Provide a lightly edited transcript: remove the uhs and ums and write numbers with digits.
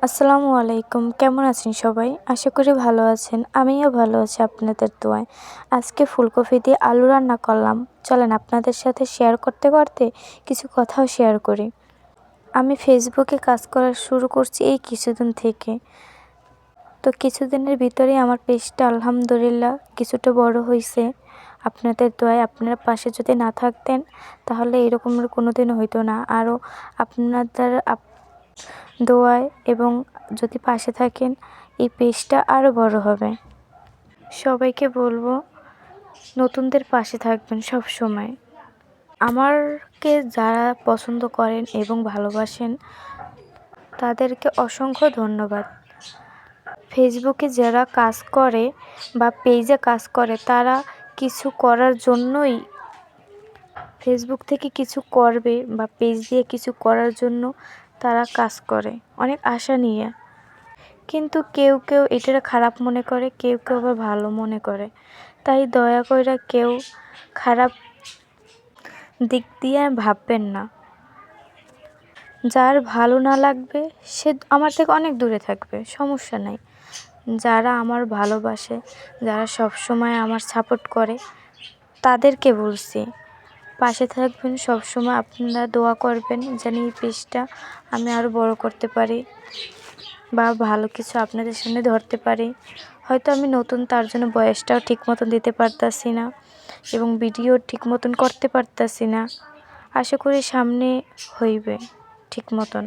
আসসালামু আলাইকুম। কেমন আছেন সবাই? আশা করি ভালো আছেন। আমিও ভালো আছি আপনাদের দোয়ায়। আজকে ফুলকপি দিয়ে আলু রান্না করলাম। চলেন আপনাদের সাথে শেয়ার করতে করতে কিছু কথাও শেয়ার করি। আমি ফেসবুকে কাজ করা শুরু করছি এই কিছুদিন থেকে। তো কিছুদিনের ভিতরেই আমার পেজটা আলহামদুলিল্লাহ কিছুটা বড় হয়েছে। আপনাদের দোয়ায় আপনারা পাশে যদি না থাকতেন তাহলে এরকমের কোনোদিনও হইতো না। আরও আপনাদের দোয়ায় এবং যদি পাশে থাকেন এই পেজটা আরও বড় হবে। সবাইকে বলবো নতুনদের পাশে থাকবেন সব সময়। আমাকে যারা পছন্দ করেন এবং ভালোবাসেন তাদেরকে অসংখ্য ধন্যবাদ। ফেসবুকে যারা কাজ করে বা পেজে কাজ করে তারা কিছু করার জন্যই ফেসবুক থেকে কিছু করবে বা পেজ দিয়ে কিছু করার জন্য তারা কাজ করে অনেক আশা নিয়ে। কিন্তু কেউ কেউ এটা খারাপ মনে করে, কেউ কেউ আবার ভালো মনে করে। তাই দয়া করে কেউ খারাপ দিক দিয়ে ভাববেন না। যার ভালো না লাগবে সে আমার থেকে অনেক দূরে থাকবে, সমস্যা নাই। যারা আমার ভালোবাসে, যারা সব সময় আমার সাপোর্ট করে তাদেরকে বলছি পাশে থাকবেন সব সময়। আপনারা দোয়া করবেন যেন এই পেজটা আমি আরও বড় করতে পারি বা ভালো কিছু আপনাদের সামনে ধরতে পারি। হয়তো আমি নতুন, তার জন্য ভয়েসটাও ঠিক মতন দিতে পারতাছি না এবং ভিডিও ঠিক মতন করতে পারতাছি না। আশা করি সামনে হইবে ঠিক মতন।